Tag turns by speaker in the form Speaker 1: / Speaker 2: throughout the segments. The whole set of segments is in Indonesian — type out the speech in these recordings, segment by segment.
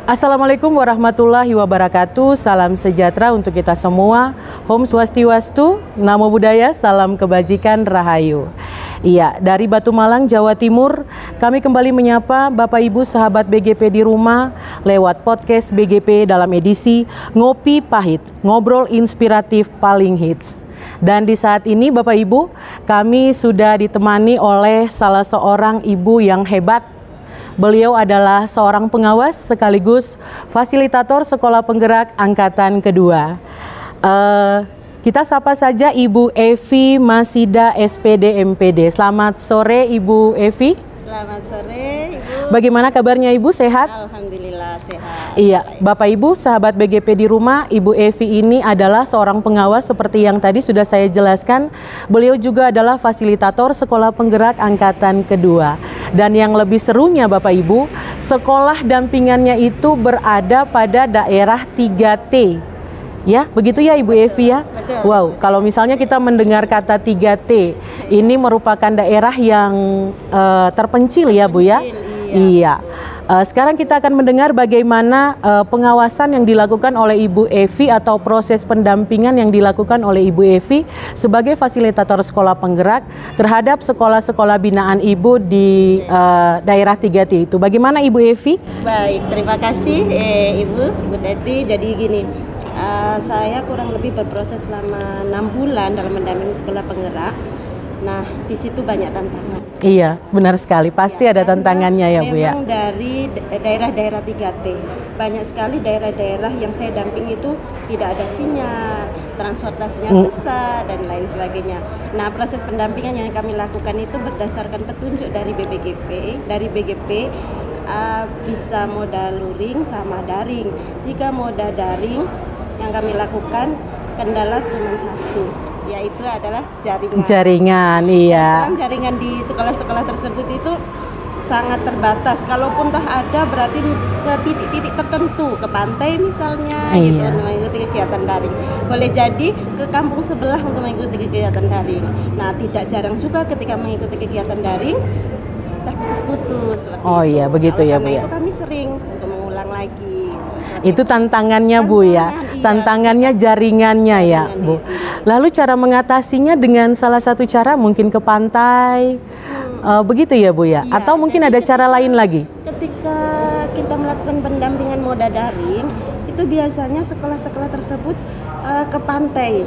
Speaker 1: Assalamualaikum warahmatullahi wabarakatuh. Salam sejahtera untuk kita semua. Om Swastiwastu, Namo Buddhaya, salam kebajikan, rahayu. Iya, dari Batu Malang, Jawa Timur, kami kembali menyapa Bapak Ibu sahabat BGP di rumah lewat podcast BGP dalam edisi Ngopi Pahit, ngobrol inspiratif paling hits. Dan di saat ini Bapak Ibu, kami sudah ditemani oleh salah seorang ibu yang hebat. Beliau adalah seorang pengawas sekaligus fasilitator Sekolah Penggerak Angkatan Kedua. Kita sapa saja Ibu Evi Masida SPD MPD. Selamat sore Ibu Evi.
Speaker 2: Selamat sore Ibu.
Speaker 1: Bagaimana kabarnya Ibu, sehat?
Speaker 2: Alhamdulillah sehat.
Speaker 1: Iya, Bapak Ibu sahabat BGP di rumah, Ibu Evi ini adalah seorang pengawas seperti yang tadi sudah saya jelaskan. Beliau juga adalah fasilitator Sekolah Penggerak Angkatan Kedua. Dan yang lebih serunya Bapak Ibu, sekolah dampingannya itu berada pada daerah 3T. Ya, begitu ya Ibu Evi ya?
Speaker 2: Betul.
Speaker 1: Wow, kalau misalnya kita mendengar kata 3T, ini merupakan daerah yang terpencil ya Bu ya? Iya. Sekarang kita akan mendengar bagaimana pengawasan yang dilakukan oleh Ibu Evi atau proses pendampingan yang dilakukan oleh Ibu Evi sebagai fasilitator sekolah penggerak terhadap sekolah-sekolah binaan Ibu di daerah 3T itu. Bagaimana Ibu Evi?
Speaker 2: Baik, terima kasih Ibu Teti. Jadi gini, saya kurang lebih berproses selama 6 bulan dalam mendampingi sekolah penggerak. Nah, di situ banyak tantangan.
Speaker 1: Iya, benar sekali. Pasti ada tantangannya ya Bu ya.
Speaker 2: Memang dari daerah-daerah 3T, banyak sekali daerah-daerah yang saya dampingi itu tidak ada sinyal, transportasinya sesat dan lain sebagainya. Nah, proses pendampingan yang kami lakukan itu berdasarkan petunjuk dari BGP, bisa moda luring sama daring. Jika moda daring yang kami lakukan, kendala cuma satu, yaitu adalah jaringan.
Speaker 1: Jaringan, iya.
Speaker 2: Sekarang jaringan di sekolah-sekolah tersebut itu sangat terbatas. Kalaupun toh ada, berarti ke titik-titik tertentu, ke pantai misalnya, gitu, untuk mengikuti kegiatan daring. Boleh jadi ke kampung sebelah untuk mengikuti kegiatan daring. Nah, tidak jarang juga ketika mengikuti kegiatan daring terputus-putus.
Speaker 1: Oh iya, begitu ya Bu ya.
Speaker 2: Karena itu kami sering untuk mengulang lagi.
Speaker 1: Itu tantangannya Bu ya,
Speaker 2: iya.
Speaker 1: Tantangannya jaringannya ya Bu. Lalu cara mengatasinya dengan salah satu cara mungkin ke pantai, begitu ya Bu ya?
Speaker 2: Iya,
Speaker 1: atau mungkin ada cara lain lagi?
Speaker 2: Ketika kita melakukan pendampingan moda daring, itu biasanya sekolah-sekolah tersebut ke pantai.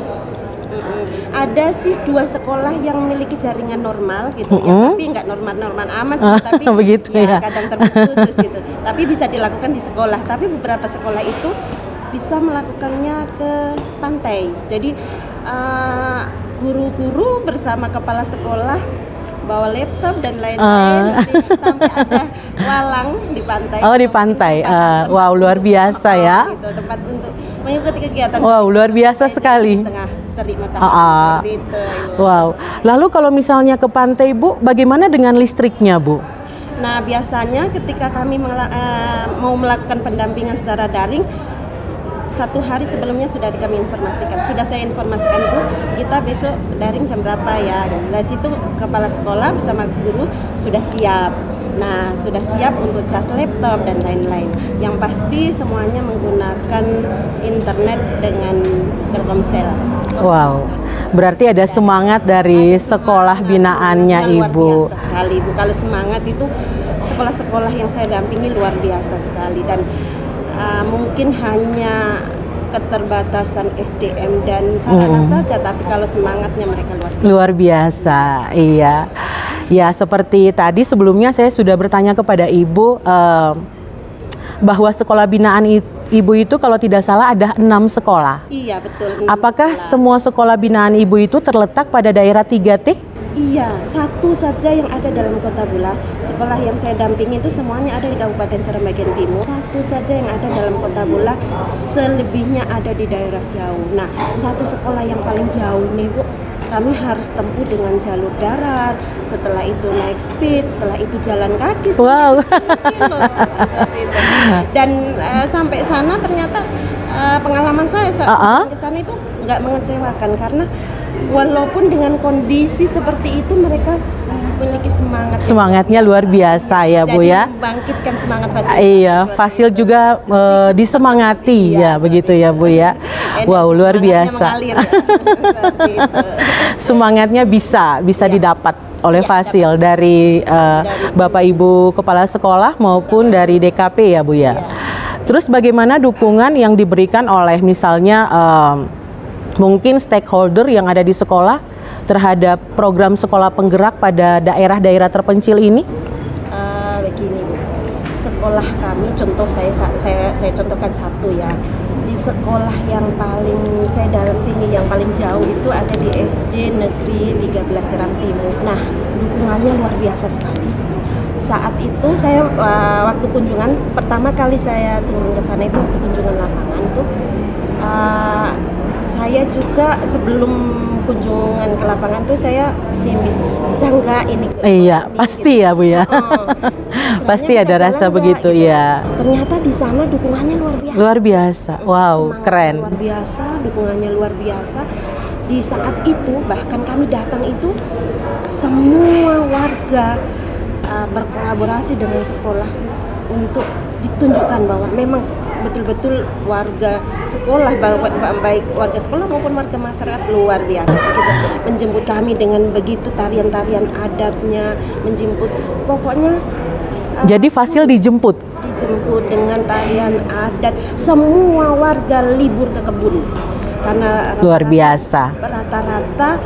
Speaker 2: Ada sih 2 sekolah yang memiliki jaringan normal gitu ya, tapi nggak normal-normal amat sih, tapi
Speaker 1: begitu ya.
Speaker 2: Kadang terputus gitu. Tapi bisa dilakukan di sekolah. Tapi beberapa sekolah itu bisa melakukannya ke pantai. Jadi guru-guru bersama kepala sekolah bawa laptop dan lain-lain, sampai ada walang di pantai.
Speaker 1: Oh, di pantai. Wow, luar biasa ya.
Speaker 2: Gitu, tempat untuk mengikuti kegiatan.
Speaker 1: Wow, luar biasa sekali.
Speaker 2: Tengah terik matahari seperti itu.
Speaker 1: Wow. Lalu kalau misalnya ke pantai Bu, bagaimana dengan listriknya Bu?
Speaker 2: Nah, biasanya ketika kami mau melakukan pendampingan secara daring, 1 hari sebelumnya sudah kami informasikan. Sudah saya informasikan Bu, kita besok daring jam berapa ya. Dan dari situ kepala sekolah bersama guru sudah siap. Nah, sudah siap untuk cas laptop dan lain-lain. Yang pasti semuanya menggunakan internet dengan Telkomsel.
Speaker 1: Wow, berarti ada semangat dari sekolah binaannya Ibu.
Speaker 2: Luar biasa sekali Bu. Kalau semangat itu sekolah-sekolah yang saya dampingi luar biasa sekali. Dan mungkin hanya keterbatasan SDM dan sarana saja, tapi kalau semangatnya mereka luar biasa.
Speaker 1: Luar biasa, iya. Ya, seperti tadi sebelumnya saya sudah bertanya kepada Ibu bahwa sekolah binaan Ibu itu kalau tidak salah ada 6 sekolah.
Speaker 2: Iya, betul.
Speaker 1: Apakah semua sekolah binaan Ibu itu terletak pada daerah 3T?
Speaker 2: Iya, satu saja yang ada dalam Kota Bula. Sekolah yang saya dampingi itu semuanya ada di Kabupaten Seram bagian timur. Satu saja yang ada dalam Kota Bula, selebihnya ada di daerah jauh. Nah, satu sekolah yang paling jauh nih Bu, kami harus tempuh dengan jalur darat, setelah itu naik speed, setelah itu jalan kaki.
Speaker 1: Wow.
Speaker 2: Dan sampai sana ternyata pengalaman saya saat ke sana itu nggak mengecewakan, karena walaupun dengan kondisi seperti itu mereka memiliki
Speaker 1: semangatnya luar biasa ya Bu ya.
Speaker 2: Membangkitkan semangat Fasil.
Speaker 1: Iya, Fasil juga disemangati ya begitu ya Bu ya. Wow, luar biasa.
Speaker 2: Mengalir, ya.
Speaker 1: Semangatnya bisa didapat oleh Fasil dari Bapak Ibu Kepala Sekolah maupun dari DKP ya Bu ya. Terus bagaimana dukungan yang diberikan oleh misalnya mungkin stakeholder yang ada di sekolah terhadap program sekolah penggerak pada daerah-daerah terpencil ini?
Speaker 2: Begini Bu, sekolah kami contoh saya contohkan satu ya. Di sekolah yang paling saya dampingi yang paling jauh itu ada di SD Negeri 13 Seram Timur. Nah, dukungannya luar biasa sekali. Saat itu saya waktu kunjungan pertama kali saya turun ke sana itu waktu kunjungan lapangan tuh saya juga sebelum kunjungan ke lapangan tuh saya pesimis, bisa nggak ini?
Speaker 1: Iya, pasti gitu. Ya Bu ya. Pasti ada rasa begitu gitu. Ya.
Speaker 2: Ternyata di sana dukungannya luar biasa.
Speaker 1: Luar biasa, wow, keren.
Speaker 2: Luar biasa, dukungannya luar biasa. Di saat itu bahkan kami datang itu semua warga berkolaborasi dengan sekolah untuk ditunjukkan bahwa memang betul-betul warga sekolah, baik warga sekolah maupun warga masyarakat luar biasa gitu. Menjemput kami dengan begitu tarian-tarian adatnya, menjemput pokoknya.
Speaker 1: Jadi Fasil dijemput
Speaker 2: dengan tarian adat, semua warga libur ke kebun karena
Speaker 1: luar biasa.
Speaker 2: Rata-rata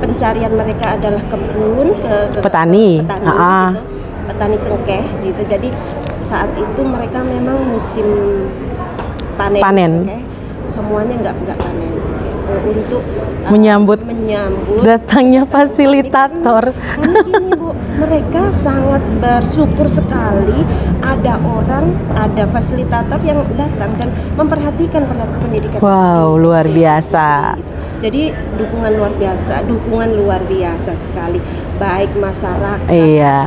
Speaker 2: pencarian mereka adalah kebun ke
Speaker 1: petani
Speaker 2: gitu, petani cengkeh gitu. Jadi saat itu mereka memang musim panen. Cengkeh, semuanya nggak panen untuk
Speaker 1: menyambut datangnya fasilitator.
Speaker 2: Karena gini Bu, mereka sangat bersyukur sekali ada fasilitator yang datang dan memperhatikan pendidikan.
Speaker 1: Wow, luar biasa.
Speaker 2: Jadi dukungan luar biasa sekali, baik masyarakat,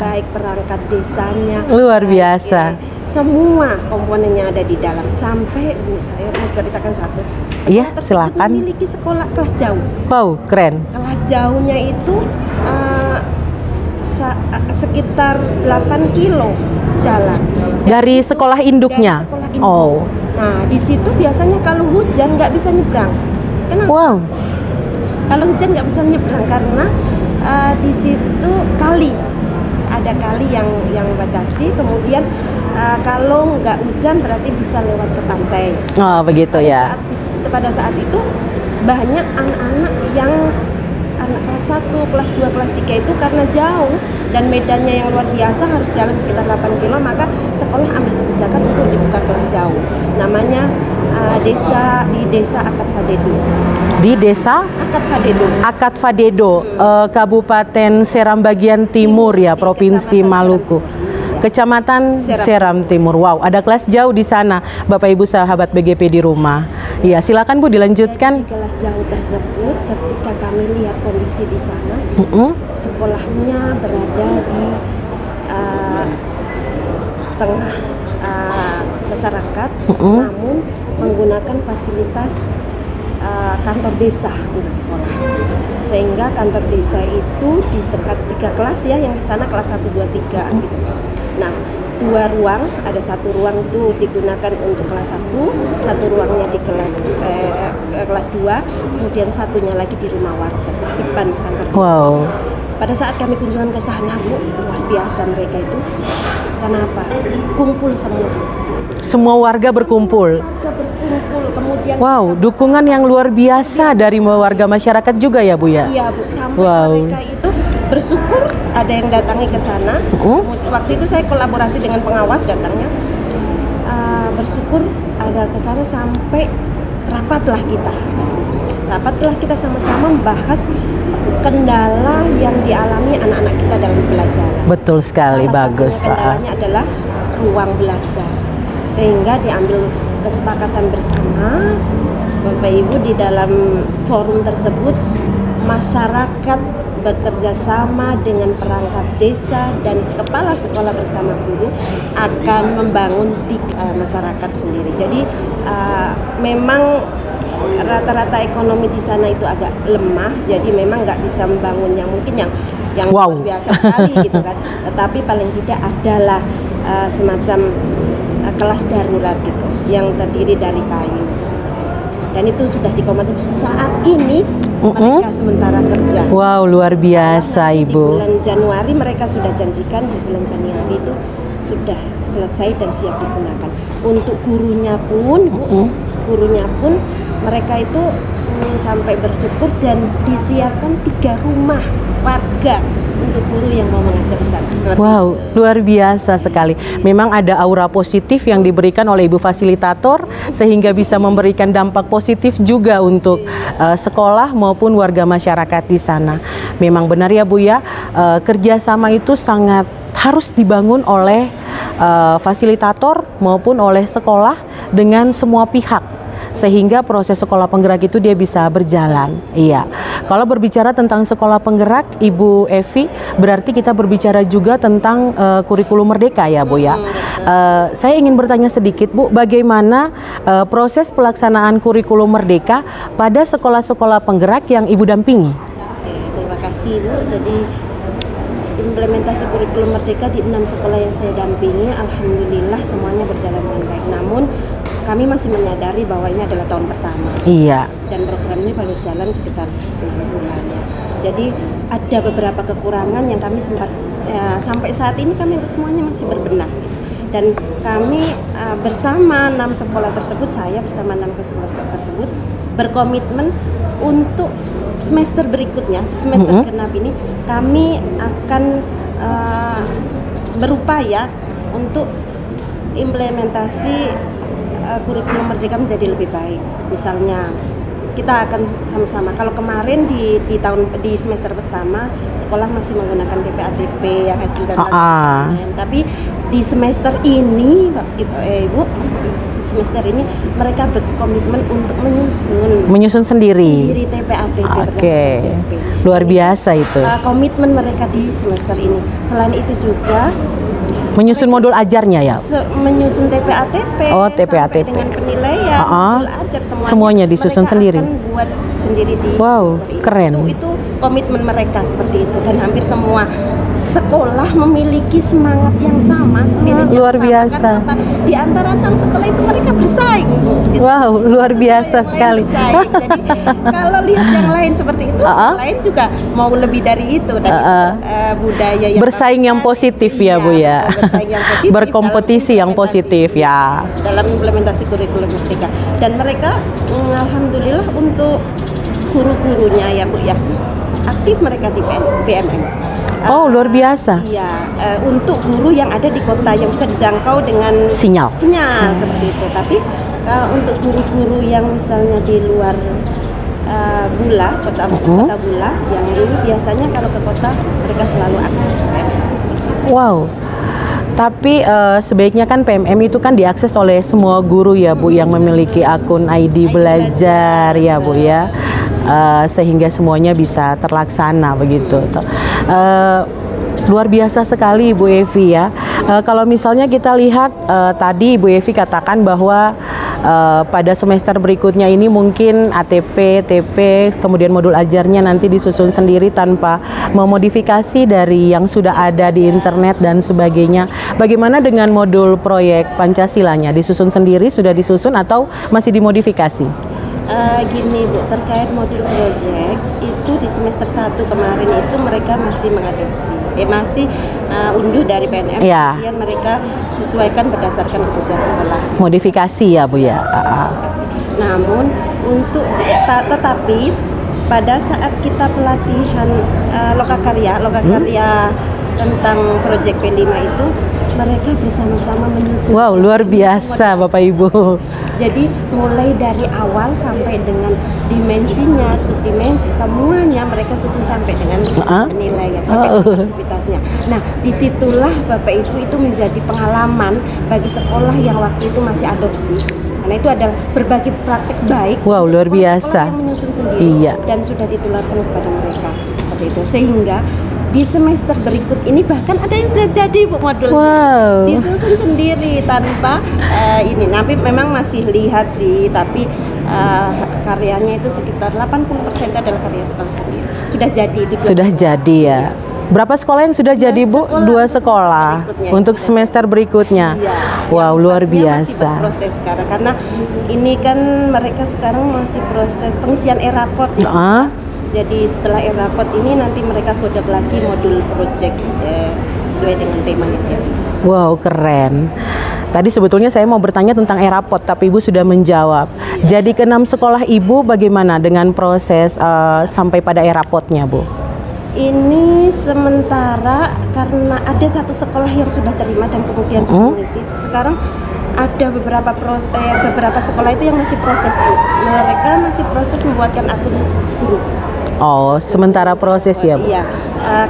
Speaker 2: baik perangkat desanya,
Speaker 1: luar biasa.
Speaker 2: Semua komponennya ada di dalam. Sampai Bu, saya mau ceritakan satu.
Speaker 1: Iya, silakan.
Speaker 2: Memiliki sekolah kelas jauh.
Speaker 1: Wow, keren.
Speaker 2: Kelas jauhnya itu sekitar 8 kilo jalan.
Speaker 1: Dari sekolah induknya?
Speaker 2: Dari sekolah induk.
Speaker 1: Oh.
Speaker 2: Nah, di situ biasanya kalau hujan nggak bisa nyebrang. Kenapa?
Speaker 1: Wow.
Speaker 2: Kalau hujan nggak bisa nyebrang karena di situ ada kali yang batasi. Kemudian kalau nggak hujan berarti bisa lewat ke pantai.
Speaker 1: Oh begitu ya.
Speaker 2: Pada saat itu banyak anak-anak yang anak kelas 1, kelas 2, kelas 3 itu karena jauh dan medannya yang luar biasa harus jalan sekitar 8 kilo, maka sekolah ambil kebijakan untuk dibuka kelas jauh. Namanya di desa Akad Fadedo.
Speaker 1: Di desa Akad Fadedo, Kabupaten Seram bagian timur ya, Provinsi Maluku. Kecamatan Seram Timur. Wow, ada kelas jauh di sana, Bapak Ibu sahabat BGP di rumah. Iya, silakan Bu dilanjutkan.
Speaker 2: Di kelas jauh tersebut, ketika kami lihat kondisi di sana, sekolahnya berada di tengah masyarakat, namun menggunakan fasilitas kantor desa untuk sekolah. Sehingga kantor desa itu disekat 3 kelas ya, yang di sana kelas 1, 2, 3 gitu. Nah, 2 ruang, ada 1 ruang itu digunakan untuk kelas 1, 1 ruangnya di kelas 2, kemudian satunya lagi di rumah warga, depan kantor desa.
Speaker 1: Wow.
Speaker 2: Pada saat kami kunjungan ke sana, Bu, luar biasa mereka itu. Kenapa? Kumpul semua.
Speaker 1: Semua warga berkumpul.
Speaker 2: Kemudian
Speaker 1: wow, dukungan yang luar biasa dari warga masyarakat juga ya Bu ya?
Speaker 2: Iya Bu, sampai mereka itu bersyukur ada yang datangi ke sana. Waktu itu saya kolaborasi dengan pengawas datangnya, bersyukur ada ke sana sampai rapatlah kita sama-sama membahas kendala yang dialami anak-anak kita dalam belajar.
Speaker 1: Betul sekali, bagus.
Speaker 2: Kendalanya adalah ruang belajar, sehingga diambil kesepakatan bersama Bapak Ibu di dalam forum tersebut, masyarakat bekerja sama dengan perangkat desa dan kepala sekolah bersama guru akan membangun di masyarakat sendiri. Jadi memang rata-rata ekonomi di sana itu agak lemah, jadi memang nggak bisa membangun yang mungkin yang
Speaker 1: Wow.
Speaker 2: luar biasa sekali gitu kan. Tetapi paling tidak adalah semacam kelas darurat gitu yang terdiri dari kayu seperti itu. Dan itu sudah dikomando saat ini mereka sementara kerja.
Speaker 1: Wow, luar biasa
Speaker 2: Di
Speaker 1: Ibu.
Speaker 2: bulan Januari mereka sudah janjikan di bulan Januari itu sudah selesai dan siap digunakan. Untuk gurunya pun, gurunya pun mereka itu sampai bersyukur dan disiapkan 3 rumah warga untuk guru yang mau mengajar di sana.
Speaker 1: Wow, luar biasa sekali. Memang ada aura positif yang diberikan oleh Ibu Fasilitator sehingga bisa memberikan dampak positif juga untuk sekolah maupun warga masyarakat di sana. Memang benar ya Bu ya, kerjasama itu sangat harus dibangun oleh fasilitator maupun oleh sekolah dengan semua pihak, sehingga proses sekolah penggerak itu dia bisa berjalan. Iya. Kalau berbicara tentang sekolah penggerak, Ibu Evi, berarti kita berbicara juga tentang kurikulum merdeka ya Bu ya. Saya ingin bertanya sedikit Bu, bagaimana proses pelaksanaan kurikulum merdeka pada sekolah-sekolah penggerak yang Ibu dampingi?
Speaker 2: Oke, terima kasih Bu. Jadi implementasi kurikulum merdeka di 6 sekolah yang saya dampingi, alhamdulillah semuanya berjalan dengan baik. Namun kami masih menyadari bahwa ini adalah tahun pertama.
Speaker 1: Iya.
Speaker 2: Dan program ini baru jalan sekitar 6 bulan ya. Jadi ada beberapa kekurangan yang kami sempat sampai saat ini kami semuanya masih berbenah. Dan kami bersama 6 sekolah tersebut, saya bersama 6 sekolah tersebut berkomitmen untuk semester berikutnya, semester genap ini kami akan berupaya untuk implementasi kurikulum merdeka menjadi lebih baik. Misalnya kita akan sama-sama, kalau kemarin di semester pertama sekolah masih menggunakan TPA-TP yang hasil dari tapi di semester ini Ibu, semester ini mereka berkomitmen untuk menyusun sendiri TPA-TP berdasarkan CP.
Speaker 1: Luar biasa itu.
Speaker 2: Komitmen mereka di semester ini. Selain itu juga
Speaker 1: menyusun modul ajarnya ya?
Speaker 2: Menyusun TPA-TP, sampai dengan penilaian, modul ajar semuanya
Speaker 1: disusun sendiri.
Speaker 2: Mereka akan buat sendiri di semester ini.
Speaker 1: Keren.
Speaker 2: Itu komitmen mereka seperti itu, dan hampir semua sekolah memiliki semangat yang sama, spirit yang
Speaker 1: luar
Speaker 2: sama.
Speaker 1: biasa.
Speaker 2: Karena di antara 6 sekolah itu mereka bersaing, Bu. Gitu.
Speaker 1: Wow, luar biasa sekali.
Speaker 2: Jadi kalau lihat yang lain seperti itu, yang lain juga mau lebih dari itu, dan budaya yang
Speaker 1: bersaing yang positif ya Bu ya.
Speaker 2: Yang positif,
Speaker 1: berkompetisi yang positif ya
Speaker 2: dalam implementasi kurikulum merdeka. Dan mereka alhamdulillah untuk guru-gurunya ya Bu ya, aktif mereka di PMM.
Speaker 1: Oh, luar biasa.
Speaker 2: Iya, untuk guru yang ada di kota yang bisa dijangkau dengan sinyal seperti itu. Tapi untuk guru-guru yang misalnya di luar Bula, kota Bula, yang ini biasanya kalau ke kota mereka selalu akses PMM seperti itu.
Speaker 1: Wow. Tapi sebaiknya kan PMM itu kan diakses oleh semua guru ya Bu, yang memiliki akun ID belajar ya Bu ya, sehingga semuanya bisa terlaksana begitu. Luar biasa sekali Ibu Evi ya. Kalau misalnya kita lihat tadi Ibu Evi katakan bahwa pada semester berikutnya ini mungkin ATP, TP, kemudian modul ajarnya nanti disusun sendiri tanpa memodifikasi dari yang sudah ada di internet dan sebagainya. Bagaimana dengan modul proyek Pancasilanya? Disusun sendiri, sudah disusun atau masih dimodifikasi?
Speaker 2: Gini Bu, terkait modul proyek itu di semester 1 kemarin itu mereka masih mengadopsi, masih unduh dari PNM, kemudian mereka sesuaikan berdasarkan kebutuhan sekolah.
Speaker 1: Modifikasi ya Bu ya.
Speaker 2: Namun untuk tetapi pada saat kita pelatihan lokakarya tentang proyek P5 itu mereka bersama-sama menyusun.
Speaker 1: Wow, luar biasa Bapak Ibu.
Speaker 2: Jadi mulai dari awal sampai dengan dimensinya, subdimensi, semuanya mereka susun sampai dengan penilaian, sampai aktivitasnya. Nah, disitulah Bapak Ibu itu menjadi pengalaman bagi sekolah yang waktu itu masih adopsi. Karena itu adalah berbagi praktik baik.
Speaker 1: Wow, luar biasa.
Speaker 2: Yang menyusun sendiri dan sudah ditularkan kepada mereka. seperti itu, sehingga di semester berikut ini bahkan ada yang sudah jadi Bu modulnya.
Speaker 1: Wow.
Speaker 2: Disusun sendiri tanpa ini. Nanti memang masih lihat sih, tapi karyanya itu sekitar 80% adalah karya sekolah sendiri. Sudah jadi di
Speaker 1: Sudah jadi ya. Berapa sekolah yang sudah jadi Bu? Dua sekolah untuk semester berikutnya.
Speaker 2: Iya,
Speaker 1: Wow, luar
Speaker 2: masih
Speaker 1: biasa.
Speaker 2: berproses sekarang karena ini kan mereka sekarang masih proses pengisian e-raport ya. Jadi setelah e-raport ini nanti mereka godok lagi modul project sesuai dengan tema yang dia pilih.
Speaker 1: Wow, keren. Tadi sebetulnya saya mau bertanya tentang e-raport, tapi Ibu sudah menjawab. Jadi ke-6 sekolah Ibu bagaimana dengan proses sampai pada e-raportnya, Bu?
Speaker 2: Ini sementara karena ada satu sekolah yang sudah terima dan kemudian sudah mengisi. Sekarang ada beberapa sekolah itu yang masih proses, Bu. Mereka masih proses membuatkan akun guru.
Speaker 1: Oh, sementara proses ya, Bu?
Speaker 2: Iya,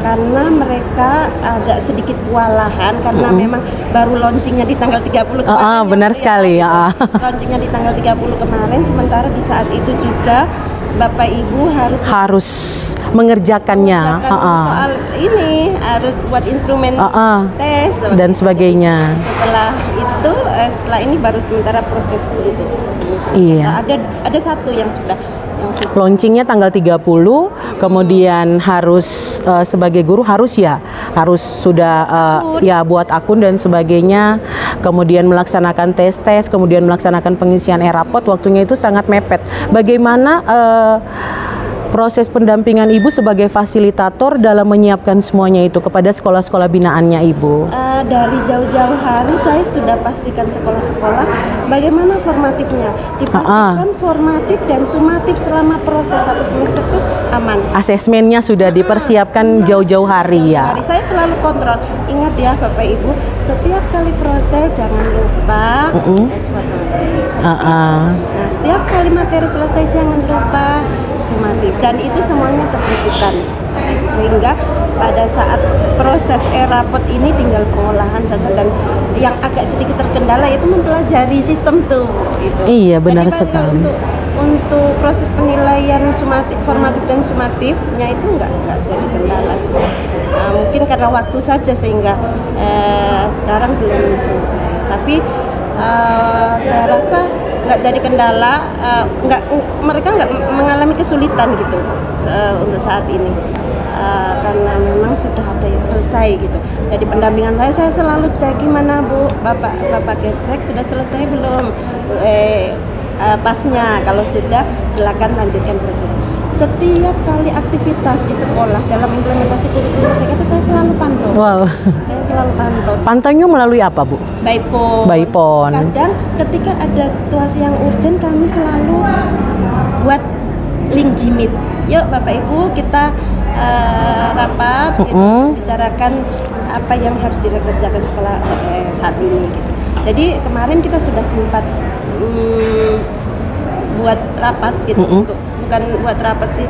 Speaker 2: karena mereka agak sedikit kewalahan karena memang baru launchingnya di tanggal 30 kemarin.
Speaker 1: Benar sekali.
Speaker 2: Launchingnya di tanggal 30 kemarin, sementara di saat itu juga Bapak Ibu harus
Speaker 1: mengerjakannya.
Speaker 2: Soal ini harus buat instrumen tes
Speaker 1: dan sebagainya.
Speaker 2: Setelah itu, setelah ini baru sementara proses itu.
Speaker 1: Iya.
Speaker 2: Ada satu yang sudah
Speaker 1: launchingnya tanggal 30, kemudian harus sebagai guru harus sudah ya buat akun dan sebagainya, kemudian melaksanakan tes, kemudian melaksanakan pengisian e-raport, waktunya itu sangat mepet. Bagaimana proses pendampingan Ibu sebagai fasilitator dalam menyiapkan semuanya itu kepada sekolah-sekolah binaannya Ibu?
Speaker 2: Dari jauh-jauh hari saya sudah pastikan sekolah-sekolah bagaimana formatifnya, dipastikan formatif dan sumatif selama proses 1 semester itu aman. Asesmennya
Speaker 1: sudah dipersiapkan jauh-jauh hari ya?
Speaker 2: Saya selalu kontrol, ingat ya Bapak Ibu, setiap kali proses jangan lupa tes formatif. Nah, setiap kali materi selesai jangan lupa sumatif, dan itu semuanya terbukukan, sehingga pada saat proses e-raport ini tinggal pengolahan saja, dan yang agak sedikit terkendala itu mempelajari sistem tuh gitu.
Speaker 1: Iya, benar
Speaker 2: jadi,
Speaker 1: sekali.
Speaker 2: Untuk proses penilaian formatif dan sumatifnya itu nggak jadi kendala sih. Mungkin karena waktu saja sehingga sekarang belum selesai, tapi saya rasa nggak jadi kendala, mereka nggak mengalami kesulitan gitu untuk saat ini, karena memang sudah ada yang selesai gitu. Jadi pendampingan saya selalu cek gimana Bu, Bapak Kepsek sudah selesai belum pasnya, kalau sudah silakan lanjutkan proses. Setiap kali aktivitas di sekolah dalam implementasi kurikulum mereka itu saya selalu pantau.
Speaker 1: Wow.
Speaker 2: Saya selalu pantau.
Speaker 1: Pantaunya melalui apa Bu?
Speaker 2: By phone. Kadang ketika ada situasi yang urgent kami selalu buat link Jimit. Yuk Bapak Ibu kita rapat, gitu, bicarakan apa yang harus dikerjakan sekolah saat ini gitu. Jadi kemarin kita sudah sempat buat rapat gitu, bukan buat rapat sih,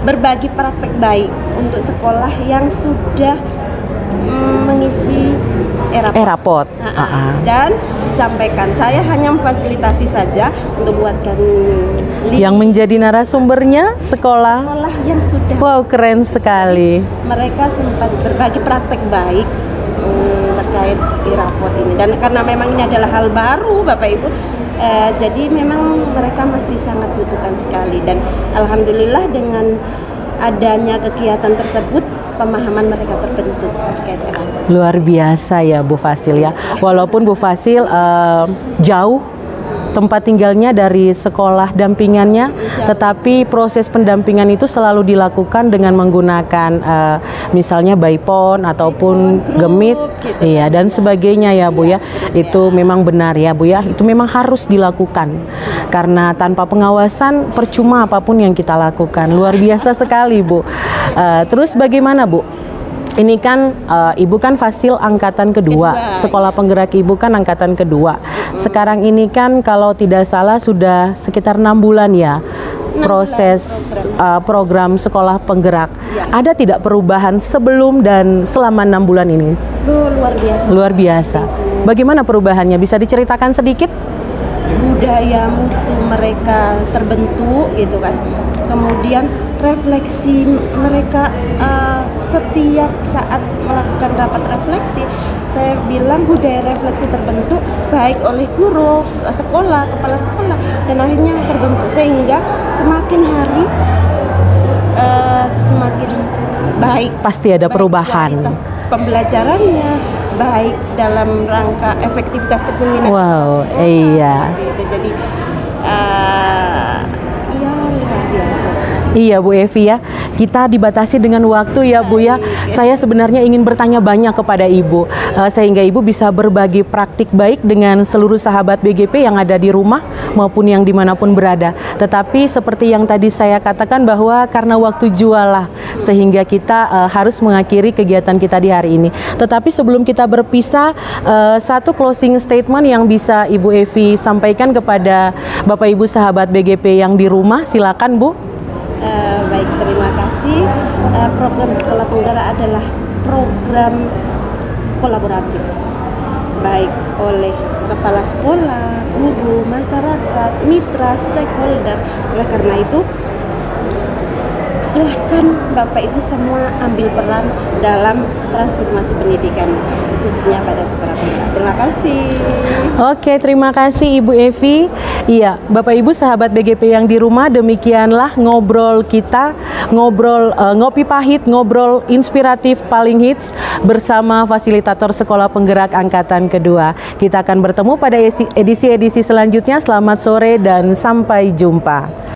Speaker 2: berbagi praktek baik untuk sekolah yang sudah mengisi e-raport. Dan disampaikan, saya hanya memfasilitasi saja untuk buatkan link.
Speaker 1: Yang menjadi narasumbernya sekolah
Speaker 2: yang sudah.
Speaker 1: Wow, keren sekali.
Speaker 2: Mereka sempat berbagi praktek baik terkait e-raport ini, dan karena memang ini adalah hal baru Bapak Ibu, jadi memang mereka masih sangat butuhkan sekali, dan alhamdulillah dengan adanya kegiatan tersebut pemahaman mereka terbentuk terkait e-raport.
Speaker 1: Luar biasa ya Bu Fasil ya. Walaupun Bu Fasil jauh tempat tinggalnya dari sekolah dampingannya, tetapi proses pendampingan itu selalu dilakukan dengan menggunakan misalnya by phone ataupun Gemit, gitu, iya, dan sebagainya ya Bu ya. Itu memang benar ya Bu ya. Itu memang harus dilakukan karena tanpa pengawasan percuma apapun yang kita lakukan. Luar biasa sekali Bu. Terus bagaimana Bu? Ini kan Ibu kan Fasil angkatan kedua, sekolah penggerak Ibu kan angkatan kedua. Sekarang ini kan kalau tidak salah sudah sekitar 6 bulan ya proses program sekolah penggerak. Ada tidak perubahan sebelum dan selama 6 bulan ini?
Speaker 2: Luar biasa.
Speaker 1: Luar biasa. Bagaimana perubahannya? Bisa diceritakan sedikit?
Speaker 2: Budaya mutu mereka terbentuk gitu kan. Kemudian refleksi mereka setiap saat melakukan rapat refleksi, saya bilang budaya refleksi terbentuk baik oleh guru, sekolah, kepala sekolah, dan akhirnya terbentuk sehingga semakin hari semakin baik.
Speaker 1: Pasti ada perubahan.
Speaker 2: Kualitas pembelajarannya, baik dalam rangka efektivitas kepemimpinan.
Speaker 1: Wow,
Speaker 2: sekolah,
Speaker 1: iya.
Speaker 2: itu. Jadi ya luar biasa sekali.
Speaker 1: Iya Bu Evi ya, kita dibatasi dengan waktu ya Bu ya. Saya sebenarnya ingin bertanya banyak kepada Ibu, sehingga Ibu bisa berbagi praktik baik dengan seluruh sahabat BGP yang ada di rumah maupun yang dimanapun berada. Tetapi seperti yang tadi saya katakan bahwa karena waktu jualah, sehingga kita harus mengakhiri kegiatan kita di hari ini. Tetapi sebelum kita berpisah, satu closing statement yang bisa Ibu Evi sampaikan kepada Bapak Ibu sahabat BGP yang di rumah, silakan Bu.
Speaker 2: Baik, terima kasih. Program Sekolah Penggerak adalah program kolaboratif, baik oleh kepala sekolah, guru, masyarakat, mitra, stakeholder. Oleh karena itu, silahkan Bapak Ibu semua ambil peran dalam transformasi pendidikan, khususnya pada sekolah penggerak. Terima kasih.
Speaker 1: Oke, terima kasih Ibu Evi. Iya, Bapak Ibu sahabat BGP yang di rumah, demikianlah ngobrol kita, ngopi pahit, ngobrol inspiratif paling hits bersama fasilitator Sekolah Penggerak Angkatan Kedua. Kita akan bertemu pada edisi-edisi selanjutnya. Selamat sore dan sampai jumpa.